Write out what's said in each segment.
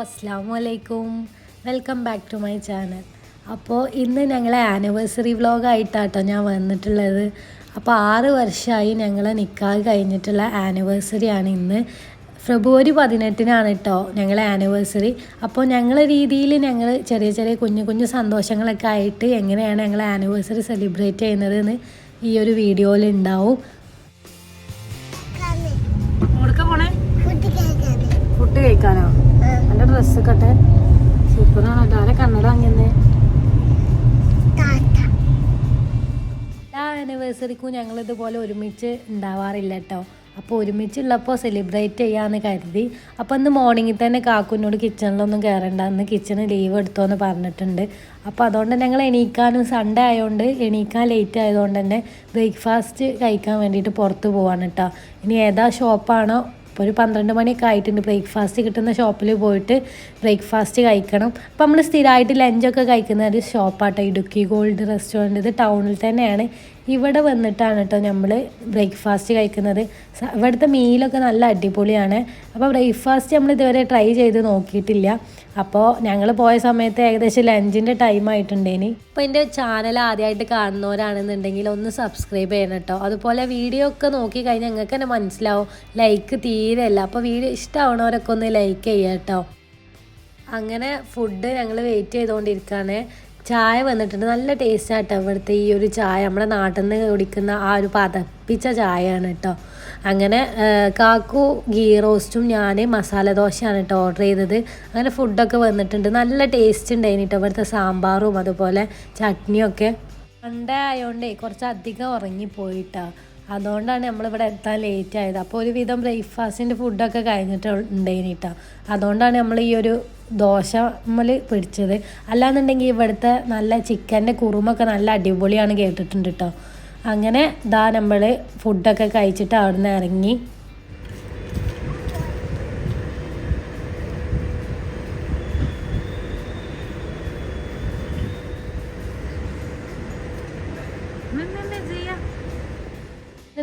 അസ്സലാമു അലൈക്കും. Welcome back to my channel. അപ്പോൾ ഇന്ന് ഞങ്ങളെ ആനിവേഴ്സറി വ്ളോഗായിട്ടാട്ടോ ഞാൻ വന്നിട്ടുള്ളത്. അപ്പോൾ 6 വർഷമായി ഞങ്ങളെ നിക്കാഹ് കഴിഞ്ഞിട്ടുള്ള ആനിവേഴ്സറിയാണ് ഇന്ന്. ഫെബ്രുവരി 18-നാണ് കേട്ടോ ഞങ്ങളെ ആനിവേഴ്സറി. അപ്പോൾ ഞങ്ങളെ രീതിയിൽ ഞങ്ങൾ ചെറിയ ചെറിയ കുഞ്ഞു കുഞ്ഞു സന്തോഷങ്ങളൊക്കെ ആയിട്ട് എങ്ങനെയാണ് ഞങ്ങളെ ആനിവേഴ്സറി സെലിബ്രേറ്റ് ചെയ്യുന്നതെന്ന് ഈ ഒരു വീഡിയോയിൽ ഉണ്ടാവും. ഫുഡ് കഴിക്കാനോ? നല്ല ഡ്രസ്സ് കട്ടെ സൂപ്പറാണ് കേട്ടോ. ആരെ കണ്ണട അങ്ങനെ എല്ലാ ആനിവേഴ്സറിക്കും ഞങ്ങൾ ഇതുപോലെ ഒരുമിച്ച് ഉണ്ടാവാറില്ല കേട്ടോ. അപ്പോൾ ഒരുമിച്ചുള്ളപ്പോൾ സെലിബ്രേറ്റ് ചെയ്യാമെന്ന് കരുതി. അപ്പോൾ ഇന്ന് മോർണിംഗിൽ തന്നെ കാക്കുനോട് കിച്ചണിലൊന്നും കയറണ്ട, ഇന്ന് കിച്ചണ് ലീവ് എടുത്തോന്ന് പറഞ്ഞിട്ടുണ്ട്. അപ്പോൾ അതുകൊണ്ട് ഞങ്ങൾ എണീക്കാനും സൺഡേ ആയതുകൊണ്ട് എണീക്കാൻ ലേറ്റ് ആയതുകൊണ്ട് തന്നെ ബ്രേക്ക്ഫാസ്റ്റ് കഴിക്കാൻ വേണ്ടിയിട്ട് പുറത്ത് പോവാണ് കേട്ടോ. ഇനി ഏതാ ഷോപ്പാണോ, ഇപ്പോൾ ഒരു 12 മണിയൊക്കെ ആയിട്ടുണ്ട്, ബ്രേക്ക്ഫാസ്റ്റ് കിട്ടുന്ന ഷോപ്പിൽ പോയിട്ട് ബ്രേക്ക്ഫാസ്റ്റ് കഴിക്കണം. അപ്പോൾ നമ്മൾ സ്ഥിരമായിട്ട് ലഞ്ചൊക്കെ കഴിക്കുന്ന ഒരു ഷോപ്പാട്ടോ ഇടുക്കി ഗോൾഡ് റെസ്റ്റോറൻറ്റ്. ഇത് ടൗണിൽ തന്നെയാണ്. ഇവിടെ വന്നിട്ടാണ് കേട്ടോ നമ്മൾ ബ്രേക്ക്ഫാസ്റ്റ് കഴിക്കുന്നത്. ഇവിടുത്തെ മീലൊക്കെ നല്ല അടിപൊളിയാണ്. അപ്പോൾ ബ്രേക്ക്ഫാസ്റ്റ് നമ്മൾ ഇതുവരെ ട്രൈ ചെയ്ത് നോക്കിയിട്ടില്ല. അപ്പോൾ ഞങ്ങൾ പോയ സമയത്ത് ഏകദേശം ലഞ്ചിൻ്റെ ടൈം ആയിട്ടുണ്ടേനി. അപ്പോൾ എൻ്റെ ചാനൽ ആദ്യമായിട്ട് കാണുന്നവരാണെന്നുണ്ടെങ്കിൽ ഒന്ന് സബ്സ്ക്രൈബ് ചെയ്യണം കേട്ടോ. അതുപോലെ വീഡിയോ ഒക്കെ നോക്കി കഴിഞ്ഞാൽ നിങ്ങൾക്ക് തന്നെ മനസ്സിലാവും ലൈക്ക് തീരെയല്ല. അപ്പോൾ വീഡിയോ ഇഷ്ടമാവണവരൊക്കെ ഒന്ന് ലൈക്ക് ചെയ്യുക കേട്ടോ. അങ്ങനെ ഫുഡ് ഞങ്ങൾ വെയിറ്റ് ചെയ്തുകൊണ്ടിരിക്കുകയാണ്. ചായ വന്നിട്ടുണ്ട്, നല്ല ടേസ്റ്റ് ആട്ടോ ഇവിടുത്തെ ഈ ഒരു ചായ. നമ്മുടെ നാട്ടിൽ നിന്ന് കുടിക്കുന്ന ആ ഒരു പതപ്പിച്ച ചായയാണ് കേട്ടോ. അങ്ങനെ കാക്കു ഗീ റോസ്റ്റും ഞാൻ മസാല ദോശയാണ് കേട്ടോ ഓർഡർ ചെയ്തത്. അങ്ങനെ ഫുഡൊക്കെ വന്നിട്ടുണ്ട്, നല്ല ടേസ്റ്റ് ഉണ്ടായിന് കേട്ടോ. ഇവിടുത്തെ സാമ്പാറും അതുപോലെ ചട്നിയൊക്കെ. സൺഡേ ആയതുകൊണ്ടേ കുറച്ചധികം ഉറങ്ങിപ്പോയിട്ടോ, അതുകൊണ്ടാണ് നമ്മളിവിടെ എത്താൻ ലേറ്റ് ആയത്. അപ്പോൾ ഒരുവിധം ബ്രേക്ക്ഫാസ്റ്റിൻ്റെ ഫുഡൊക്കെ കഴിഞ്ഞിട്ടുണ്ടായിന് കേട്ടോ. അതുകൊണ്ടാണ് നമ്മൾ ഈ ഒരു ദോശ നമ്മൾ പിടിച്ചത്. അല്ലാന്നുണ്ടെങ്കിൽ ഇവിടുത്തെ നല്ല ചിക്കൻ്റെ കുറുമൊക്കെ നല്ല അടിപൊളിയാണ് കേട്ടിട്ടുണ്ട് കേട്ടോ. അങ്ങനെ ഇതാ നമ്മൾ ഫുഡൊക്കെ കഴിച്ചിട്ട് അവിടെ നിന്ന് ഇറങ്ങി.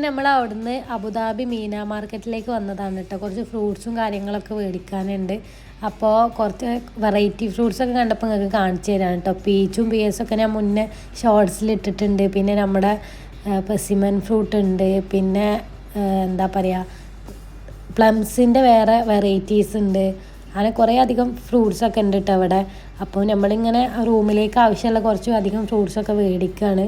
നമ്മൾ അവിടുന്ന് അബുദാബി മീന മാർക്കറ്റിലേക്ക് വന്നതാണ് കേട്ടോ. കുറച്ച് ഫ്രൂട്ട്സും കാര്യങ്ങളൊക്കെ മേടിക്കാനുണ്ട്. അപ്പോൾ കുറച്ച് വെറൈറ്റി ഫ്രൂട്ട്സൊക്കെ കണ്ടപ്പോൾ നിങ്ങൾക്ക് കാണിച്ചു തരാണ് കേട്ടോ. പീച്ചും പിയസൊക്കെ ഞാൻ മുന്നേ ഷോർട്സിൽ ഇട്ടിട്ടുണ്ട്. പിന്നെ നമ്മുടെ പെസിമൻ ഫ്രൂട്ട് ഉണ്ട്. പിന്നെ എന്താ പറയുക, പ്ലംസിൻ്റെ വേറെ വെറൈറ്റീസ് ഉണ്ട്. അങ്ങനെ കുറേ അധികം ഫ്രൂട്ട്സൊക്കെ ഉണ്ട് കേട്ടോ അവിടെ. അപ്പോൾ നമ്മളിങ്ങനെ റൂമിലേക്ക് ആവശ്യമുള്ള കുറച്ച് അധികം ഫ്രൂട്ട്സൊക്കെ മേടിക്കുകയാണ്.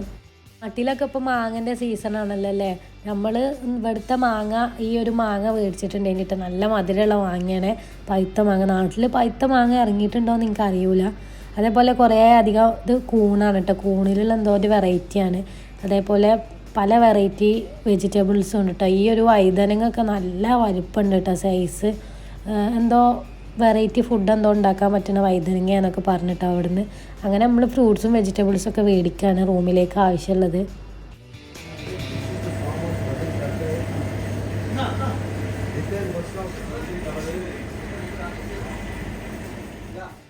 നാട്ടിലൊക്കെ ഇപ്പോൾ മാങ്ങൻ്റെ സീസണാണല്ലോ അല്ലേ. നമ്മൾ ഇവിടുത്തെ മാങ്ങ, ഈ ഒരു മാങ്ങ മേടിച്ചിട്ടുണ്ടെങ്കിൽ കേട്ടോ, നല്ല മധുരമുള്ള മാങ്ങയാണ്, പഴുത്ത മാങ്ങ. നാട്ടിൽ പഴുത്ത മാങ്ങ ഇറങ്ങിയിട്ടുണ്ടോ എന്ന് എനിക്ക് അറിയില്ല. അതേപോലെ കുറേ അധികം ഇത് കൂണാണ് കേട്ടോ. കൂണിലുള്ള എന്തോ ഒരു വെറൈറ്റിയാണ്. അതേപോലെ പല വെറൈറ്റി വെജിറ്റബിൾസും ഉണ്ട് കേട്ടോ. ഈ ഒരു വഴുതനങ്ങൊക്കെ നല്ല വലിപ്പമുണ്ട് കേട്ടോ, സൈസ്. എന്തോ വെറൈറ്റി ഫുഡ് എന്തോ ഉണ്ടാക്കാൻ പറ്റുന്ന വഴുതനങ്ങ എന്നൊക്കെ പറഞ്ഞിട്ടോ അവിടുന്ന്. അങ്ങനെ നമ്മൾ ഫ്രൂട്ട്സും വെജിറ്റബിൾസൊക്കെ മേടിക്കുകയാണ് റൂമിലേക്ക് ആവശ്യമുള്ളത്.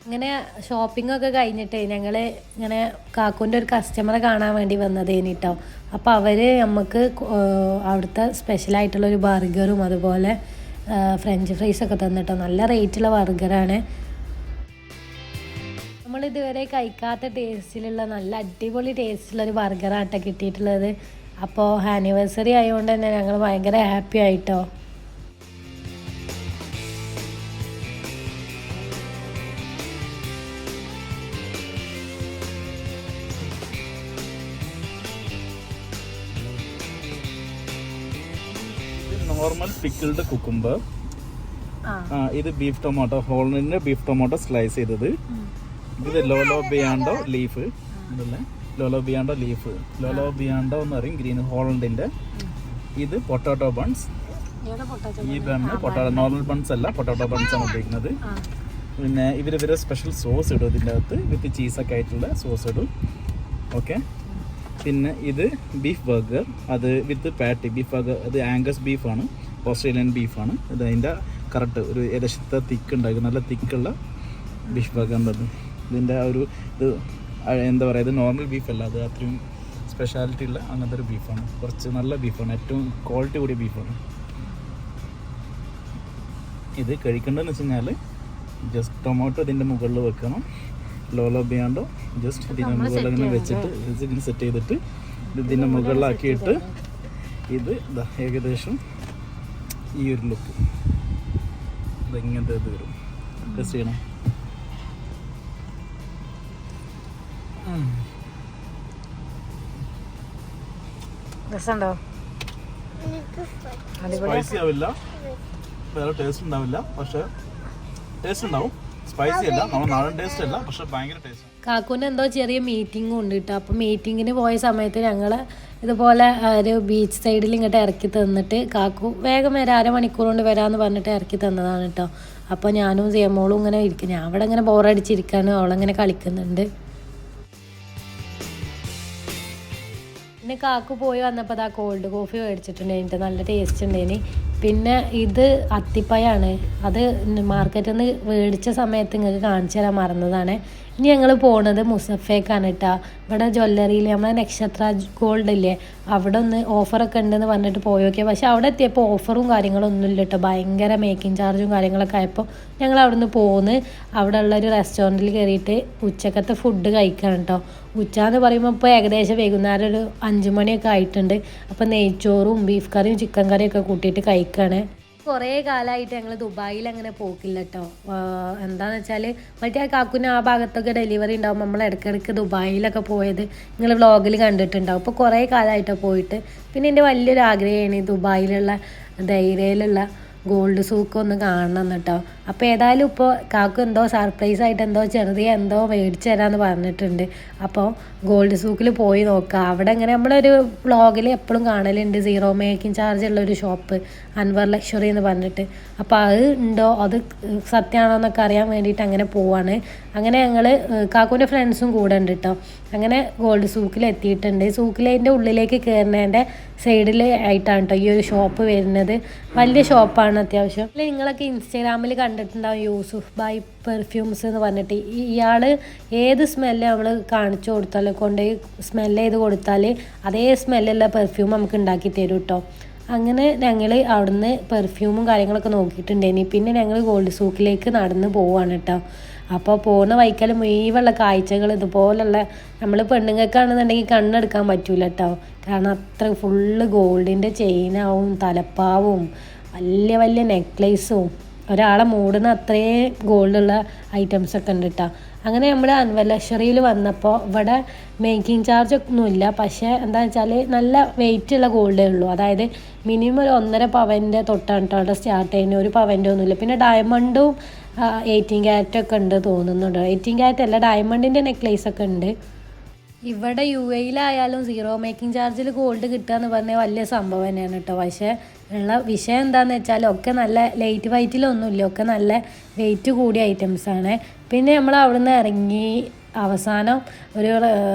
അങ്ങനെ ഷോപ്പിംഗ് ഒക്കെ കഴിഞ്ഞിട്ട് ഞങ്ങൾ ഇങ്ങനെ കാക്കുൻ്റെ ഒരു കസ്റ്റമറെ കാണാൻ വേണ്ടി വന്നതേനി കേട്ടോ. അപ്പോൾ അവർ നമുക്ക് അവിടുത്തെ സ്പെഷ്യലായിട്ടുള്ളൊരു ബർഗറും അതുപോലെ ഫ്രഞ്ച് ഫ്രൈസൊക്കെ തന്നിട്ടോ. നല്ല റേറ്റുള്ള ബർഗറാണ്. നമ്മളിതുവരെ കഴിക്കാത്ത ടേസ്റ്റിലുള്ള നല്ല അടിപൊളി ടേസ്റ്റുള്ളൊരു ബർഗറാട്ടോ കിട്ടിയിട്ടുള്ളത്. അപ്പോൾ ആനിവേഴ്സറി ആയതുകൊണ്ട് തന്നെ ഞങ്ങൾ ഭയങ്കര ഹാപ്പി ആയിട്ടോ. നോർമൽ പിക്കിൾഡ് കുക്കുംബർ, ഇത് ബീഫ് ടൊമാറ്റോ, ഹോളണ്ടിന്റെ ബീഫ് ടൊമാറ്റോ സ്ലൈസ് ചെയ്തത്. ഇത് ലോലോ Biando leaf, ലോലോ Biando leaf, ലോലോ Biando എന്ന് പറയും, ഗ്രീൻ ഹോളണ്ടിന്റെ. ഇത് പൊട്ടാറ്റോ ബൺസ്. ഈ ബണ്ണ് പൊട്ടാറ്റോ, നോർമൽ ബൺസ് അല്ല, പൊട്ടാറ്റോ ബൺസ് ആണ് ഉപയോഗിക്കുന്നത്. പിന്നെ ഇവര് സ്പെഷ്യൽ സോസ് ഇടും ഇതിൻ്റെ അകത്ത്, വിത്ത് ചീസൊക്കെ ആയിട്ടുള്ള സോസ് ഇടും. ഓക്കെ. പിന്നെ ഇത് ബീഫ് ബർഗർ, അത് വിത്ത് പാറ്റി ബീഫ് ബർഗർ. ഇത് ആംഗസ് ബീഫാണ്, ഓസ്ട്രേലിയൻ ബീഫാണ്. ഇത് അതിൻ്റെ കറക്റ്റ് ഒരു ഏകദേശത്തെ തിക്ക് ഉണ്ടാക്കും, നല്ല തിക്കുള്ള ബീഫ് ബർഗറിൻ്റെ. ഇതിൻ്റെ ഒരു ഇത് എന്താ പറയുക, ഇത് നോർമൽ ബീഫല്ല, അത് അത്രയും സ്പെഷ്യാലിറ്റി ഉള്ള അങ്ങനത്തെ ഒരു ബീഫാണ്. കുറച്ച് നല്ല ബീഫാണ്, ഏറ്റവും ക്വാളിറ്റി കൂടിയ ബീഫാണ്. ഇത് കഴിക്കേണ്ടതെന്ന് വെച്ച് കഴിഞ്ഞാൽ ജസ്റ്റ് ടൊമാറ്റോ ഇതിൻ്റെ മുകളിൽ വെക്കണം. ലോലോ ബിയാണ്ടോ ജസ്റ്റ് ഇതിൻ്റെ മുകളിൽ ഇങ്ങനെ വെച്ചിട്ട് ഇതിന് സെറ്റ് ചെയ്തിട്ട് ഇതിൻ്റെ മുകളിലാക്കിയിട്ട് ഇത് ഇതാ ഏകദേശം ഈ ഒരു ലുക്ക് ഇതെങ്ങനത്തെ ഇത് വരും. ടെസ്റ്റ് ചെയ്യണം. രസമുണ്ടോ? സ്പൈസി ആവില്ല, വേറെ ടേസ്റ്റ് ഉണ്ടാവില്ല, പക്ഷെ ടേസ്റ്റ് ഉണ്ടാവും. സ്പൈസി അല്ല, നമ്മൾ നാടൻ ടേസ്റ്റ് അല്ല, പക്ഷെ ഭയങ്കര ടേസ്റ്റ്. കാക്കൂന് എന്തോ ചെറിയ മീറ്റിംഗ് ഉണ്ട് കേട്ടോ. അപ്പോൾ മീറ്റിങ്ങിന് പോയ സമയത്ത് ഞങ്ങൾ ഇതുപോലെ ഒരു ബീച്ച് സൈഡിൽ ഇങ്ങോട്ട് ഇറക്കി തന്നിട്ട് കാക്കു വേഗം വരാം, അരമണിക്കൂർ കൊണ്ട് വരാമെന്ന് പറഞ്ഞിട്ട് ഇറക്കി തന്നതാണ് കേട്ടോ. അപ്പോൾ ഞാനും സിയമോളും ഇങ്ങനെ ഇരിക്കും. ഞാൻ അവിടെ ഇങ്ങനെ ബോറടിച്ചിരിക്കാനും അവളങ്ങനെ കളിക്കുന്നുണ്ട്. പിന്നെ കാക്കു പോയി വന്നപ്പോൾ അതാ കോൾഡ് കോഫി മേടിച്ചിട്ടുണ്ടായിട്ട് നല്ല ടേസ്റ്റ് ഉണ്ടായിന്. പിന്നെ ഇത് അത്തിപ്പയാണ്, അത് മാർക്കറ്റിൽ നിന്ന് മേടിച്ച സമയത്ത് നിങ്ങൾക്ക് കാണിച്ചു തരാൻ മറന്നതാണ്. ഇനി ഞങ്ങൾ പോണത് മുസഫേക്കാണ് കേട്ടോ. ഇവിടെ ജ്വല്ലറിയിൽ നമ്മളെ നക്ഷത്ര ഗോൾഡ് ഇല്ലേ, അവിടെ ഒന്ന് ഓഫറൊക്കെ ഉണ്ടെന്ന് പറഞ്ഞിട്ട് പോയി നോക്കിയാൽ പക്ഷെ അവിടെ എത്തിയപ്പോൾ ഓഫറും കാര്യങ്ങളൊന്നും ഇല്ല കേട്ടോ. ഭയങ്കര മേക്കിംഗ് ചാർജും കാര്യങ്ങളൊക്കെ ആയപ്പോൾ ഞങ്ങൾ അവിടെ നിന്ന് പോന്ന് അവിടെ ഉള്ളൊരു റെസ്റ്റോറൻറ്റിൽ കയറിയിട്ട് ഉച്ചക്കത്തെ ഫുഡ് കഴിക്കണം കേട്ടോ. ഉച്ചയെന്ന് പറയുമ്പോൾ ഇപ്പോൾ ഏകദേശം വൈകുന്നേരം ഒരു 5 മണിയൊക്കെ ആയിട്ടുണ്ട്. അപ്പോൾ നെയ്ച്ചോറും ബീഫ് കറിയും ചിക്കൻ കറിയും ഒക്കെ കൂട്ടിയിട്ട് കഴിക്കുകയാണ്. കുറേ കാലമായിട്ട് ഞങ്ങൾ ദുബായിൽ അങ്ങനെ പോക്കില്ല കേട്ടോ. എന്താണെന്ന് വെച്ചാൽ മറ്റേ കാക്കുന് ആ ഭാഗത്തൊക്കെ ഡെലിവറി ഉണ്ടാകുമ്പോൾ നമ്മൾ ഇടയ്ക്കിടയ്ക്ക് ദുബായിലൊക്കെ പോയത് നിങ്ങൾ വ്ളോഗിൽ കണ്ടിട്ടുണ്ടാവും. അപ്പോൾ കുറേ കാലമായിട്ടാണ് പോയിട്ട്. പിന്നെ എൻ്റെ വലിയൊരു ആഗ്രഹമാണ് ഈ ദുബായിലുള്ള ധൈര്യയിലുള്ള ഗോൾഡ് സൂക്ക് ഒന്ന് കാണണം കേട്ടോ. അപ്പോൾ ഏതായാലും ഇപ്പോൾ കാക്കു എന്തോ സർപ്രൈസ് ആയിട്ട് എന്തോ ചെറുതിയ എന്തോ മേടിച്ചു തരാമെന്ന് പറഞ്ഞിട്ടുണ്ട്. അപ്പോൾ ഗോൾഡ് സൂക്കിൽ പോയി നോക്കാം. അവിടെ ഇങ്ങനെ നമ്മളൊരു വ്ളോഗിൽ എപ്പോഴും കാണലുണ്ട് 0 മേക്കിംഗ് ചാർജ് ഉള്ളൊരു ഷോപ്പ്, അൻവർ ലക്ഷറി എന്ന് പറഞ്ഞിട്ട്. അപ്പോൾ അത് ഉണ്ടോ, അത് സത്യമാണോ എന്നൊക്കെ അറിയാൻ വേണ്ടിയിട്ട് അങ്ങനെ പോവാണ്. അങ്ങനെ ഞങ്ങൾ കാക്കുവിൻ്റെ ഫ്രണ്ട്സും കൂടെ ഉണ്ട് കേട്ടോ. അങ്ങനെ ഗോൾഡ് സൂക്കിൽ എത്തിയിട്ടുണ്ട്. സൂക്കിലതിൻ്റെ ഉള്ളിലേക്ക് കയറുന്നതിൻ്റെ സൈഡിൽ ആയിട്ടാണ് കേട്ടോ ഈ ഒരു ഷോപ്പ് വരുന്നത്. വലിയ ഷോപ്പാണ് അത്യാവശ്യം. നിങ്ങളൊക്കെ ഇൻസ്റ്റാഗ്രാമിൽ കണ്ടിട്ടുണ്ടാവും യൂസുഫ് ബൈ പെർഫ്യൂംസ് എന്ന് പറഞ്ഞിട്ട്. ഇയാൾ ഏത് സ്മെല്ല് നമ്മൾ കാണിച്ചു കൊടുത്താൽ കൊണ്ടുപോയി സ്മെല്ല് ചെയ്ത് കൊടുത്താൽ അതേ സ്മെല്ലുള്ള പെർഫ്യൂം നമുക്ക് ഉണ്ടാക്കി തരും കേട്ടോ. അങ്ങനെ ഞങ്ങൾ അവിടുന്ന് പെർഫ്യൂമും കാര്യങ്ങളൊക്കെ നോക്കിയിട്ടുണ്ടായിനി. പിന്നെ ഞങ്ങൾ ഗോൾഡ് സൂക്കിലേക്ക് നടന്ന് പോവാണ് കേട്ടോ. അപ്പോൾ പോകുന്ന വൈക്കൽ മുഴുവനുള്ള കാഴ്ചകൾ ഇതുപോലുള്ള നമ്മൾ പെണ്ണുങ്ങൾക്കാണെന്നുണ്ടെങ്കിൽ കണ്ണെടുക്കാൻ പറ്റൂല കേട്ടോ. കാരണം അത്ര ഫുള്ള് ഗോൾഡിൻ്റെ ചെയിനാവും തലപ്പാവും വലിയ വലിയ നെക്ലേസും ഒരാളെ മൂടുന്ന അത്രയും ഗോൾഡുള്ള ഐറ്റംസൊക്കെ ഉണ്ട് കേട്ടോ. അങ്ങനെ നമ്മൾ അൻവർ ലക്ഷറിയിൽ വന്നപ്പോൾ ഇവിടെ മേക്കിംഗ് ചാർജ് ഒന്നുമില്ല. പക്ഷേ എന്താ വെച്ചാൽ നല്ല വെയിറ്റുള്ള ഗോൾഡേ ഉള്ളൂ. അതായത് മിനിമം ഒരു 1.5 പവൻ്റെ തൊട്ടാണ് കേട്ടോ അവിടെ സ്റ്റാർട്ട് ചെയ്യുന്നത്. 1 പവൻ്റെ ഒന്നുമില്ല. പിന്നെ ഡയമണ്ടും 18 ക്യാരറ്റൊക്കെ ഉണ്ട് തോന്നുന്നുണ്ട്. 18 ക്യാരറ്റ് അല്ല, ഡയമണ്ടിൻ്റെ നെക്ലേസൊക്കെ ഉണ്ട്. ഇവിടെ UAE-ലായാലും 0 മേക്കിംഗ് ചാർജിൽ ഗോൾഡ് കിട്ടുക എന്ന് പറഞ്ഞാൽ വലിയ സംഭവം തന്നെയാണ് കേട്ടോ. പക്ഷേ ഉള്ള വിഷയം എന്താണെന്ന് വെച്ചാൽ ഒക്കെ നല്ല ലൈറ്റ് വെയിറ്റിലൊന്നുമില്ല, ഒക്കെ നല്ല വെയിറ്റ് കൂടിയ ഐറ്റംസാണ്. പിന്നെ നമ്മൾ അവിടുന്ന് ഇറങ്ങി അവസാനം ഒരു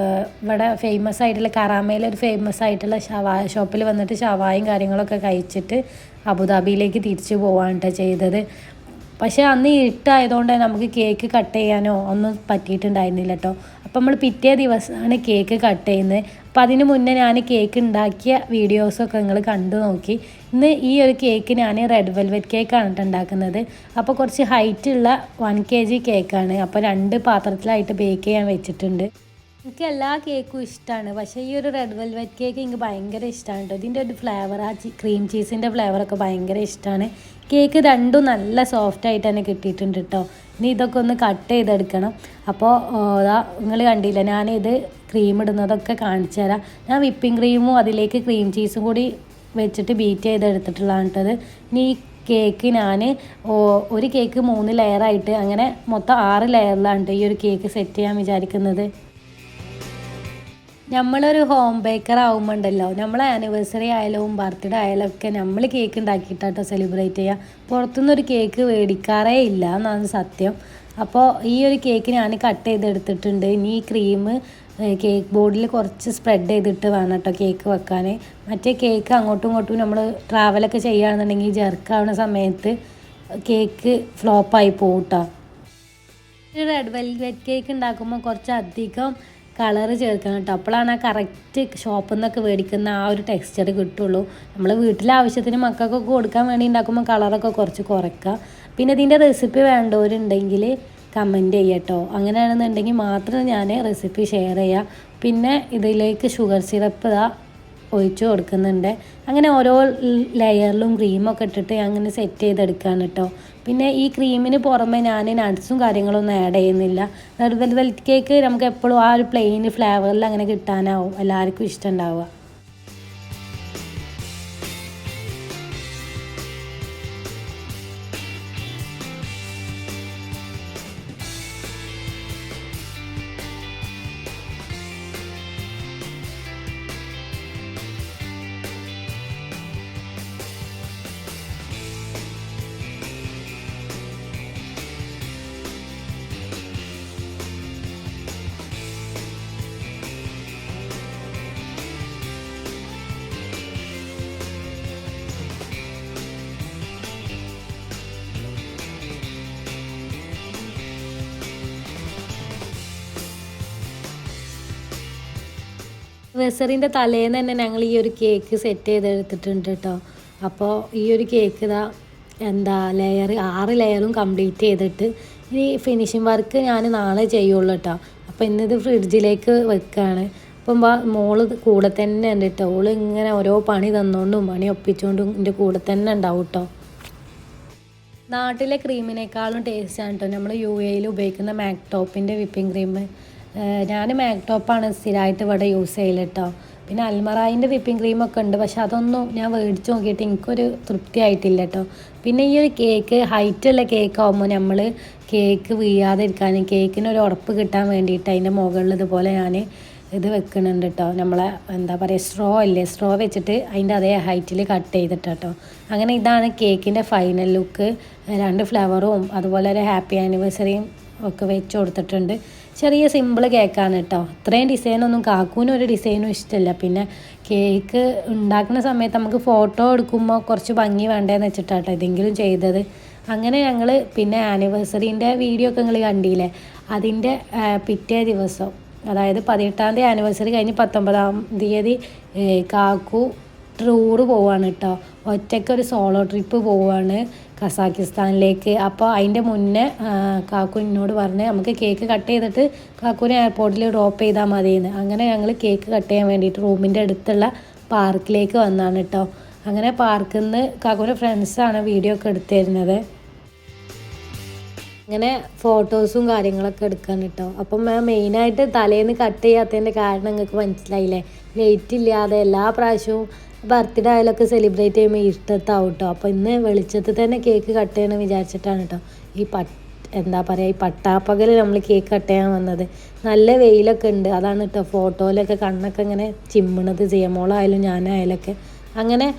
ഇവിടെ ഫേമസ് ആയിട്ടുള്ള കറാമയിലൊരു ഫേമസ് ആയിട്ടുള്ള ഷവായ ഷോപ്പിൽ വന്നിട്ട് ഷവായും കാര്യങ്ങളൊക്കെ കഴിച്ചിട്ട് അബുദാബിയിലേക്ക് തിരിച്ചു പോവാണ് കേട്ടോ ചെയ്തത്. പക്ഷേ അന്ന് ഇരുട്ടായതുകൊണ്ട് നമുക്ക് കേക്ക് കട്ട് ചെയ്യാനോ ഒന്നും പറ്റിയിട്ടുണ്ടായിരുന്നില്ല കേട്ടോ. അപ്പം നമ്മൾ പിറ്റേ ദിവസമാണ് കേക്ക് കട്ട് ചെയ്യുന്നത്. അപ്പം അതിന് മുന്നേ ഞാൻ കേക്ക് ഉണ്ടാക്കിയ വീഡിയോസൊക്കെ നിങ്ങൾ കണ്ടു നോക്കി. ഇന്ന് ഈ ഒരു കേക്ക് ഞാൻ റെഡ് വെൽവെറ്റ് കേക്കാണ് കേട്ടോ ഉണ്ടാക്കുന്നത്. അപ്പോൾ കുറച്ച് ഹൈറ്റുള്ള 1 kg കേക്കാണ്. അപ്പോൾ 2 പാത്രത്തിലായിട്ട് ബേക്ക് ചെയ്യാൻ വെച്ചിട്ടുണ്ട്. എനിക്ക് എല്ലാ കേക്കും ഇഷ്ടമാണ്, പക്ഷേ ഈ ഒരു റെഡ് വെൽവെറ്റ് കേക്ക് എനിക്ക് ഭയങ്കര ഇഷ്ടമാണ് കേട്ടോ. ഇതിൻ്റെ ഒരു ഫ്ലേവർ, ആ ക്രീം ചീസിൻ്റെ ഫ്ലേവറൊക്കെ ഭയങ്കര ഇഷ്ടമാണ്. കേക്ക് രണ്ടും നല്ല സോഫ്റ്റായിട്ട് തന്നെ കിട്ടിയിട്ടുണ്ട് കേട്ടോ. ഇനി ഇതൊക്കെ ഒന്ന് കട്ട് ചെയ്തെടുക്കണം. അപ്പോൾ അതാ നിങ്ങൾ കണ്ടില്ല, ഞാനിത് ക്രീം ഇടുന്നതൊക്കെ കാണിച്ചു തരാം. ഞാൻ വിപ്പിംഗ് ക്രീമും അതിലേക്ക് ക്രീം ചീസും കൂടി വെച്ചിട്ട് ബീറ്റ് ചെയ്തെടുത്തിട്ടുള്ളതാണ് കേട്ടത്. ഇനി ഈ കേക്ക് ഞാൻ ഒരു കേക്ക് 3 ലെയറായിട്ട് അങ്ങനെ മൊത്തം 6 ലെയറിലാണ് ഈ ഒരു കേക്ക് സെറ്റ് ചെയ്യാൻ വിചാരിക്കുന്നത്. നമ്മളൊരു ഹോം ബേക്കർ ആവുമ്പോണ്ടല്ലോ, നമ്മളെ ആനിവേഴ്സറി ആയാലും ബർത്ത്ഡേ ആയാലും ഒക്കെ നമ്മൾ കേക്ക് ഉണ്ടാക്കിയിട്ടാട്ടോ സെലിബ്രേറ്റ് ചെയ്യുക. പുറത്തുനിന്നൊരു കേക്ക് മേടിക്കാറേ ഇല്ല എന്നാണ് സത്യം. അപ്പോൾ ഈ ഒരു കേക്ക് ഞാൻ കട്ട് ചെയ്തെടുത്തിട്ടുണ്ട്. ഇനി ഈ ക്രീം കേക്ക് ബോർഡിൽ കുറച്ച് സ്പ്രെഡ് ചെയ്തിട്ട് വേണം കേട്ടോ കേക്ക് വെക്കാൻ. മറ്റേ കേക്ക് അങ്ങോട്ടും ഇങ്ങോട്ടും നമ്മൾ ട്രാവലൊക്കെ ചെയ്യുകയാണെന്നുണ്ടെങ്കിൽ ജെർക്കാവുന്ന സമയത്ത് കേക്ക് ഫ്ലോപ്പായി പോകും കേട്ടോ. ഒരു റെഡ് വെൽവെറ്റ് കേക്ക് ഉണ്ടാക്കുമ്പോൾ കുറച്ചധികം കളറ് ചേർക്കണം കേട്ടോ. അപ്പോഴാണ് ആ കറക്റ്റ് ഷോപ്പിൽ നിന്നൊക്കെ മേടിക്കുന്ന ആ ഒരു ടെക്സ്ചർ കിട്ടുള്ളൂ. നമ്മൾ വീട്ടിലെ ആവശ്യത്തിന് മക്കൾക്കൊക്കെ കൊടുക്കാൻ വേണ്ടി ഉണ്ടാക്കുമ്പോൾ കളറൊക്കെ കുറച്ച് കുറയ്ക്കുക. പിന്നെ ഇതിൻ്റെ റെസിപ്പി വേണ്ടവരുണ്ടെങ്കിൽ കമൻറ്റ് ചെയ്യട്ടോ. അങ്ങനെയാണെന്നുണ്ടെങ്കിൽ മാത്രം ഞാൻ റെസിപ്പി ഷെയർ ചെയ്യാം. പിന്നെ ഇതിലേക്ക് ഷുഗർ സിറപ്പ് ഒഴിച്ച് കൊടുക്കുന്നുണ്ട്. അങ്ങനെ ഓരോ ലെയറിലും ക്രീമൊക്കെ ഇട്ടിട്ട് അങ്ങനെ സെറ്റ് ചെയ്തെടുക്കുകയാണ് കേട്ടോ. പിന്നെ ഈ ക്രീമിന് പുറമെ ഞാൻ നട്ട്സും കാര്യങ്ങളൊന്നും ആഡ് ചെയ്യുന്നില്ല. റെഡ് വെൽവെറ്റ് കേക്ക് നമുക്ക് എപ്പോഴും ആ ഒരു പ്ലെയിൻ ഫ്ലേവറിൽ അങ്ങനെ കിട്ടാനാവും എല്ലാവർക്കും ഇഷ്ടം ഉണ്ടാവുക. ആനിവേഴ്സറിൻ്റെ തലേന്ന് തന്നെ ഞങ്ങൾ ഈ ഒരു കേക്ക് സെറ്റ് ചെയ്തെടുത്തിട്ടുണ്ട് കേട്ടോ. അപ്പോൾ ഈ ഒരു കേക്ക് ലെയർ 6 ലെയറും കംപ്ലീറ്റ് ചെയ്തിട്ട് ഇനി ഫിനിഷിങ് വർക്ക് ഞാൻ നാളെ ചെയ്യുള്ളൂ കേട്ടോ. അപ്പോൾ ഇന്നിത് ഫ്രിഡ്ജിലേക്ക് വെക്കുകയാണ്. അപ്പം മോള് കൂടെ തന്നെ ഉണ്ട് കേട്ടോ. ഓള് ഇങ്ങനെ ഓരോ പണി തന്നുകൊണ്ടും പണി ഒപ്പിച്ചുകൊണ്ടും എൻ്റെ കൂടെ തന്നെ ഉണ്ടാവും കേട്ടോ. നാട്ടിലെ ക്രീമിനേക്കാളും ടേസ്റ്റാണ് കേട്ടോ നമ്മൾ UAE ഉപയോഗിക്കുന്ന മാക്ടോപ്പിൻ്റെ വിപ്പിംഗ് ക്രീം. ഞാൻ മാക്ടോപ്പാണ് സ്ഥിരമായിട്ട് ഇവിടെ യൂസ് ചെയ്യൽ കേട്ടോ. പിന്നെ അൽമറായിൻ്റെ വിപ്പിംഗ് ക്രീമൊക്കെ ഉണ്ട്, പക്ഷെ അതൊന്നും ഞാൻ മേടിച്ച് നോക്കിയിട്ട് എനിക്കൊരു തൃപ്തി ആയിട്ടില്ല കേട്ടോ. പിന്നെ ഈ ഒരു കേക്ക് ഹൈറ്റുള്ള കേക്ക് ആകുമ്പോൾ നമ്മൾ കേക്ക് വീഴാതിരിക്കാനും കേക്കിനൊരു ഉറപ്പ് കിട്ടാൻ വേണ്ടിയിട്ട് അതിൻ്റെ മുകളിൽ ഇതുപോലെ ഞാൻ ഇത് വെക്കുന്നുണ്ട് കേട്ടോ. നമ്മളെ സ്ട്രോ വെച്ചിട്ട് അതിൻ്റെ അതേ ഹൈറ്റിൽ കട്ട് ചെയ്തിട്ട് കേട്ടോ. അങ്ങനെ ഇതാണ് കേക്കിൻ്റെ ഫൈനൽ ലുക്ക്. 2 ഫ്ലവറും അതുപോലെ ഒരു ഹാപ്പി ആനിവേഴ്സറിയും ഒക്കെ വെച്ച് കൊടുത്തിട്ടുണ്ട്. ചെറിയ സിമ്പിൾ കേക്കാണ് കേട്ടോ. ഇത്രയും ഡിസൈനൊന്നും കാക്കൂനും ഒരു ഡിസൈനും ഇഷ്ടമല്ല. പിന്നെ കേക്ക് ഉണ്ടാക്കുന്ന സമയത്ത് നമുക്ക് ഫോട്ടോ എടുക്കുമ്പോൾ കുറച്ച് ഭംഗി വേണ്ടതെന്ന് വെച്ചിട്ടാട്ടോ ഇതെങ്കിലും ചെയ്തത്. അങ്ങനെ ഞങ്ങൾ പിന്നെ ആനിവേഴ്സറീൻ്റെ വീഡിയോ ഒക്കെ നിങ്ങൾ കണ്ടില്ലേ, അതിൻ്റെ പിറ്റേ ദിവസം അതായത് 18-ാം തീയതി ആനിവേഴ്സറി കഴിഞ്ഞ് 19-ാം തീയതി കാക്കു ടൂറ് പോവാണ് കേട്ടോ. ഒറ്റയ്ക്കൊരു സോളോ ട്രിപ്പ് പോവാണ് കസാക്കിസ്ഥാനിലേക്ക്. അപ്പോൾ അതിൻ്റെ മുന്നേ കാക്കു എന്നോട് പറഞ്ഞ് നമുക്ക് കേക്ക് കട്ട് ചെയ്തിട്ട് കാക്കുവിനെ എയർപോർട്ടിൽ ഡ്രോപ്പ് ചെയ്താൽ മതിയെന്ന്. അങ്ങനെ ഞങ്ങൾ കേക്ക് കട്ട് ചെയ്യാൻ വേണ്ടിയിട്ട് റൂമിൻ്റെ അടുത്തുള്ള പാർക്കിലേക്ക് വന്നതാണ് കേട്ടോ. അങ്ങനെ പാർക്കിൽ നിന്ന് കാക്കുവിൻ്റെ ഫ്രണ്ട്സാണ് വീഡിയോ ഒക്കെ എടുത്തു തരുന്നത്. അങ്ങനെ ഫോട്ടോസും കാര്യങ്ങളൊക്കെ എടുക്കാൻ കേട്ടോ. അപ്പം മെയിനായിട്ട് തലേന്ന് കട്ട് ചെയ്യാത്തതിൻ്റെ കാരണം നിങ്ങൾക്ക് മനസ്സിലായില്ലേ. ലേറ്റ് ഇല്ലാതെ എല്ലാ പ്രാവശ്യവും ബർത്ത്ഡേ ആയാലൊക്കെ സെലിബ്രേറ്റ് ചെയ്യുമ്പോൾ ഇരുട്ടത്താവും കേട്ടോ. അപ്പോൾ ഇന്ന് വെളിച്ചത്തിൽ തന്നെ കേക്ക് കട്ട് ചെയ്യണം വിചാരിച്ചിട്ടാണ് കേട്ടോ ഈ പട്ടാപ്പകൽ നമ്മൾ കേക്ക് കട്ട് ചെയ്യാൻ വന്നത്. നല്ല വെയിലൊക്കെ ഉണ്ട്, അതാണ് കേട്ടോ ഫോട്ടോയിലൊക്കെ കണ്ണൊക്കെ ഇങ്ങനെ ചിമ്മണത് സിയമോളായാലും ഞാനായാലൊക്കെ. അങ്ങനെ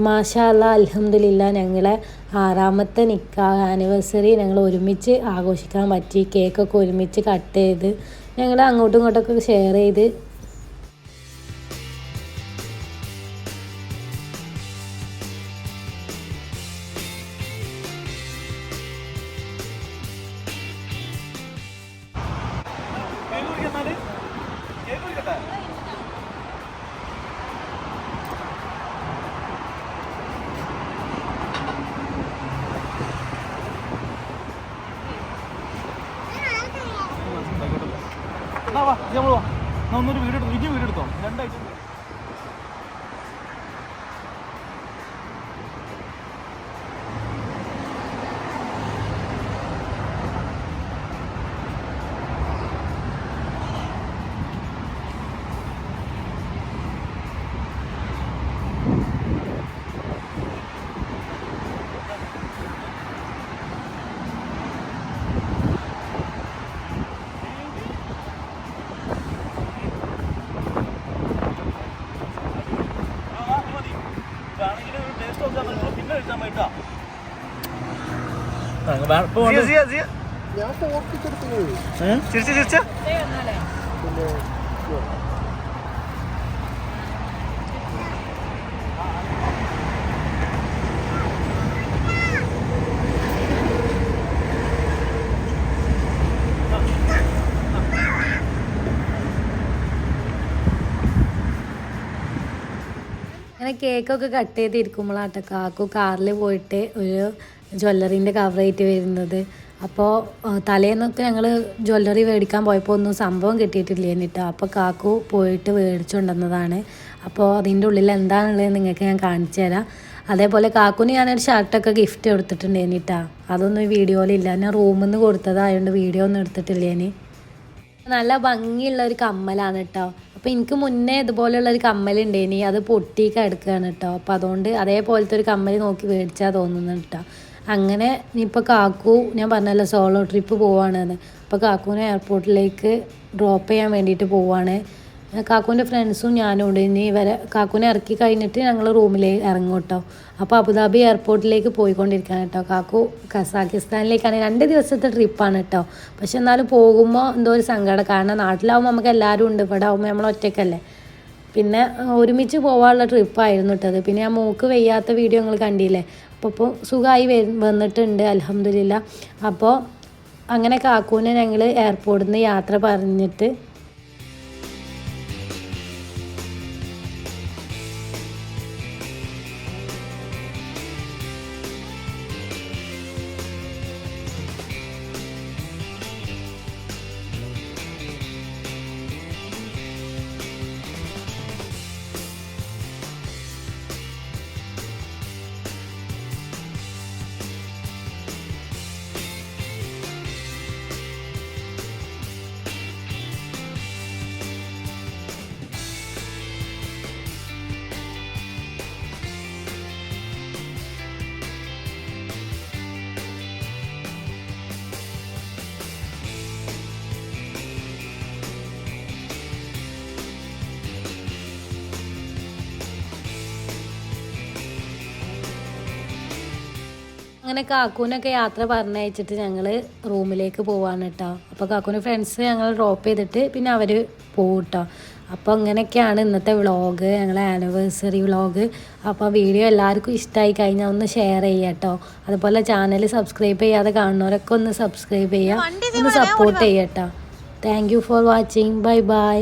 മാഷാ അല്ലാഹ് അൽഹംദുലില്ലാ ഞങ്ങളെ 6ാമത്തെ നിക്കാഹ് ആനിവേഴ്സറി ഞങ്ങൾ ഒരുമിച്ച് ആഘോഷിക്കാൻ പറ്റി. കേക്കൊക്കെ ഒരുമിച്ച് കട്ട് ചെയ്ത് ഞങ്ങൾ അങ്ങോട്ടും ഇങ്ങോട്ടൊക്കെ ഷെയർ ചെയ്ത് ഒന്നൊരു വീഡിയോ എടുത്തോ 2 ഐറ്റം. അങ്ങനെ കേക്കൊക്കെ കട്ട് ചെയ്തിരിക്കുമ്പോഴാട്ടോ കാക്കു കാറിൽ പോയിട്ട് ഒരു ജ്വല്ലറീൻ്റെ കവറായിട്ട് വരുന്നത്. അപ്പോൾ തലേന്നൊക്കെ ഞങ്ങൾ ജ്വല്ലറി മേടിക്കാൻ പോയപ്പോൾ ഒന്നും സംഭവം കിട്ടിയിട്ടില്ലേനി കേട്ടോ. അപ്പോൾ കാക്കു പോയിട്ട് മേടിച്ചുകൊണ്ടുവന്നതാണ്. അപ്പോൾ അതിൻ്റെ ഉള്ളിൽ എന്താണുള്ളത് നിങ്ങൾക്ക് ഞാൻ കാണിച്ചു തരാം. അതേപോലെ കാക്കുന് ഞാനൊരു ഷർട്ടൊക്കെ ഗിഫ്റ്റ് കൊടുത്തിട്ടുണ്ടേനി കേട്ടോ. അതൊന്നും ഈ വീഡിയോയിലില്ല, ഞാൻ റൂമിൽ നിന്ന് കൊടുത്തതായതുകൊണ്ട് വീഡിയോ ഒന്നും എടുത്തിട്ടില്ലേനി. നല്ല ഭംഗിയുള്ള ഒരു കമ്മലാണ് കേട്ടോ. അപ്പോൾ എനിക്ക് മുന്നേ ഇതുപോലെയുള്ളൊരു കമ്മലുണ്ടേനി, അത് പൊട്ടിയൊക്കെ എടുക്കുകയാണ് കേട്ടോ. അപ്പോൾ അതുകൊണ്ട് അതേപോലത്തെ ഒരു കമ്മൽ നോക്കി മേടിച്ചാൽ തോന്നുന്നു കേട്ടോ. അങ്ങനെ ഇപ്പോൾ കാക്കു ഞാൻ പറഞ്ഞല്ലോ സോളോ ട്രിപ്പ് പോവുകയാണെന്ന്. അപ്പോൾ കാക്കുവിനെ എയർപോർട്ടിലേക്ക് ഡ്രോപ്പ് ചെയ്യാൻ വേണ്ടിയിട്ട് പോവുകയാണ്. കാക്കുവിൻ്റെ ഫ്രണ്ട്സും ഞാനും ഉണ്ട്. ഇനി ഇവരെ കാക്കുവിനെ ഇറക്കി കഴിഞ്ഞിട്ട് ഞങ്ങൾ റൂമിലേക്ക് ഇറങ്ങും കേട്ടോ. അപ്പോൾ അബുദാബി എയർപോർട്ടിലേക്ക് പോയിക്കൊണ്ടിരിക്കുകയാണ് കേട്ടോ. കാക്കു കസാക്കിസ്ഥാനിലേക്കാണ്. 2 ദിവസത്തെ ട്രിപ്പാണ് കേട്ടോ. പക്ഷെ എന്നാലും പോകുമ്പോൾ എന്തോ ഒരു സങ്കടം, കാരണം നാട്ടിലാവുമ്പോൾ നമുക്ക് എല്ലാവരും ഉണ്ട്, ഇവിടെ ആവുമ്പോൾ നമ്മൾ ഒറ്റയ്ക്കല്ലേ. പിന്നെ ഒരുമിച്ച് പോകാനുള്ള ട്രിപ്പായിരുന്നു കേട്ടത്. പിന്നെ ആ മൂക്ക് വെയ്യാത്ത വീഡിയോ നിങ്ങൾ കണ്ടില്ലേ. അപ്പോൾ സുഖമായി വന്നിട്ടുണ്ട് അൽഹംദുലില്ലാ. അപ്പോൾ അങ്ങനെ കാക്കുവിനെ ഞങ്ങൾ എയർപോർട്ടിൽ നിന്ന് യാത്ര പറഞ്ഞിട്ട് അങ്ങനെ കാക്കൂനൊക്കെ യാത്ര പറഞ്ഞയച്ചിട്ട് ഞങ്ങൾ റൂമിലേക്ക് പോവാണ് കേട്ടോ. അപ്പോൾ കാക്കൂൻ്റെ ഫ്രണ്ട്സ് ഞങ്ങൾ ഡ്രോപ്പ് ചെയ്തിട്ട് പിന്നെ അവർ പോകും കേട്ടോ. അപ്പോൾ അങ്ങനെയൊക്കെയാണ് ഇന്നത്തെ വ്ളോഗ്, ഞങ്ങളെ ആനിവേഴ്സറി വ്ളോഗ്. അപ്പോൾ വീഡിയോ എല്ലാവർക്കും ഇഷ്ടമായി കഴിഞ്ഞാൽ ഒന്ന് ഷെയർ ചെയ്യുക കേട്ടോ. അതുപോലെ ചാനൽ സബ്സ്ക്രൈബ് ചെയ്യാതെ കാണുന്നവരൊക്കെ ഒന്ന് സബ്സ്ക്രൈബ് ചെയ്യുക, ഒന്ന് സപ്പോർട്ട് ചെയ്യുക കേട്ടോ. Thank you for watching. Bye bye.